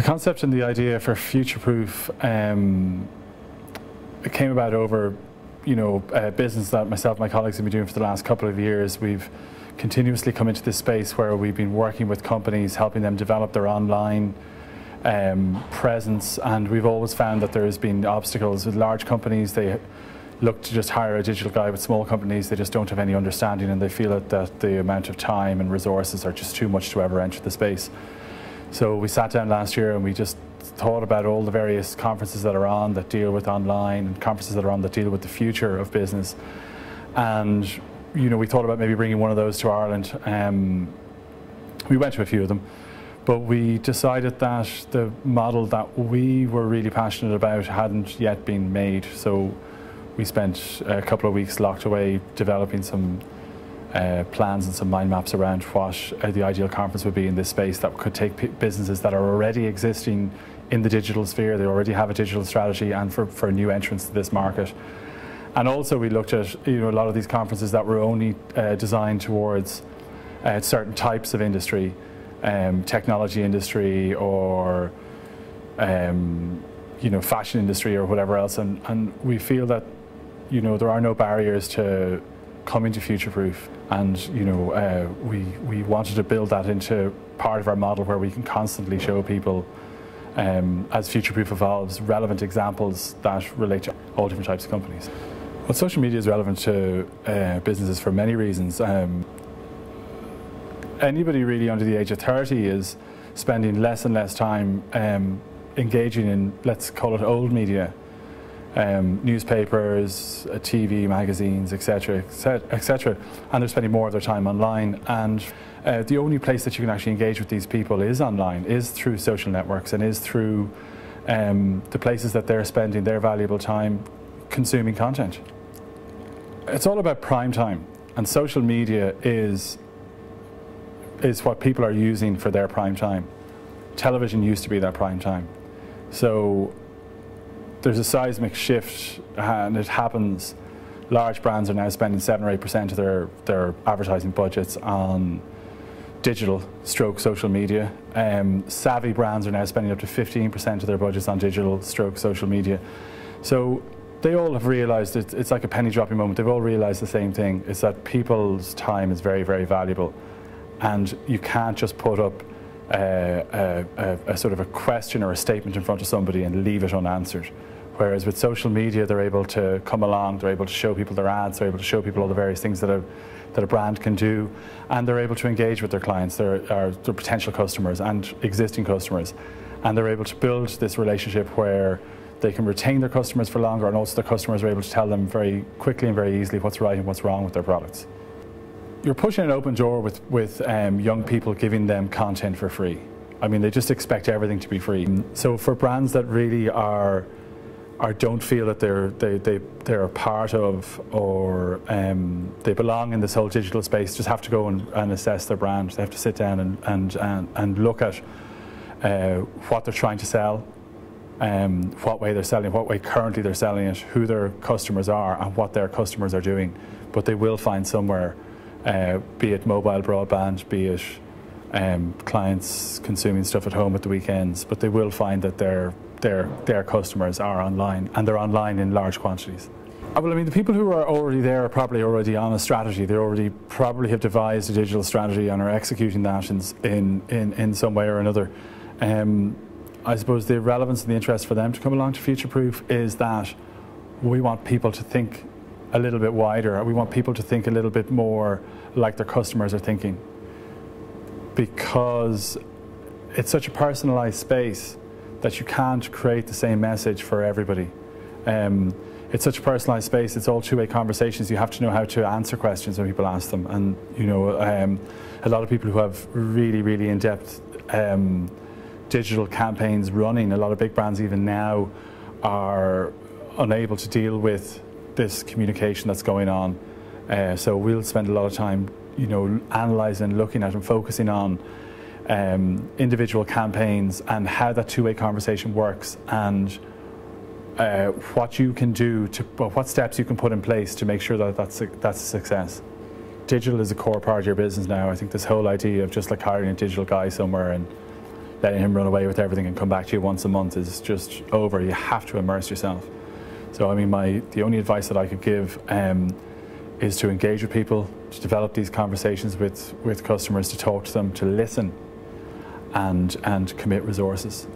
The concept and the idea for Futureproof it came about over a business that myself and my colleagues have been doing for the last couple of years. We've continuously come into this space where we've been working with companies, helping them develop their online presence, and we've always found that there has been obstacles with large companies. They look to just hire a digital guy. With small companies, they just don't have any understanding, and they feel that the amount of time and resources are just too much to ever enter the space. So we sat down last year and we just thought about all the various conferences that are on that deal with online, and conferences that are on that deal with the future of business. And we thought about maybe bringing one of those to Ireland. We went to a few of them, but we decided that the model that we were really passionate about hadn't yet been made. So we spent a couple of weeks locked away developing some plans and some mind maps around what the ideal conference would be in this space that could take businesses that are already existing in the digital sphere. They already have a digital strategy, and for new entrants to this market. And also we looked at a lot of these conferences that were only designed towards certain types of industry, technology industry, or fashion industry, or whatever else. And we feel that there are no barriers to coming to Futureproof, and we wanted to build that into part of our model where we can constantly show people, as Futureproof evolves, relevant examples that relate to all different types of companies. Well, social media is relevant to businesses for many reasons. Anybody really under the age of 30 is spending less and less time engaging in, let's call it, old media. Newspapers, TV, magazines, etc., etc., and they're spending more of their time online. And the only place that you can actually engage with these people is online, is through social networks, and is through the places that they're spending their valuable time consuming content. It's all about prime time, and social media is what people are using for their prime time. Television used to be their prime time. So there's a seismic shift, and it happens. Large brands are now spending 7 or 8% of their advertising budgets on digital stroke social media. Savvy brands are now spending up to 15% of their budgets on digital stroke social media. So they all have realised it's like a penny dropping moment. They've all realised the same thing. It's that people's time is very, very valuable, and you can't just put up a sort of a question or a statement in front of somebody and leave it unanswered. Whereas with social media, they're able to come along, they're able to show people their ads, they're able to show people all the various things that a brand can do, and they're able to engage with their clients, their potential customers and existing customers, and they're able to build this relationship where they can retain their customers for longer, and also the customers are able to tell them very quickly and very easily what's right and what's wrong with their products. You're pushing an open door with young people, giving them content for free. I mean, they just expect everything to be free. So for brands that really don't feel that they're a part of, or they belong in this whole digital space, just have to go and assess their brand. They have to sit down and look at what they're trying to sell, what way they're selling, what way currently they're selling it, who their customers are, and what their customers are doing. But they will find somewhere, be it mobile broadband, be it clients consuming stuff at home at the weekends, but they will find that their customers are online, and they're online in large quantities. Well, I mean, the people who are already there are probably already on a strategy. They already probably have devised a digital strategy and are executing that in some way or another. I suppose the relevance and the interest for them to come along to Futureproof is that we want people to think a little bit wider. We want people to think a little bit more like their customers are thinking, because it's such a personalised space that you can't create the same message for everybody. It's such a personalised space. It's all two-way conversations. You have to know how to answer questions when people ask them, and a lot of people who have really, really in-depth digital campaigns running, a lot of big brands even now are unable to deal with this communication that's going on. So we'll spend a lot of time, analysing, looking at and focusing on individual campaigns and how that two-way conversation works, and what you can do what steps you can put in place to make sure that that's a success. Digital is a core part of your business now. I think this whole idea of just like hiring a digital guy somewhere and letting him run away with everything and come back to you once a month is just over. You have to immerse yourself. So I mean, the only advice that I could give is to engage with people, to develop these conversations with customers, to talk to them, to listen, and commit resources.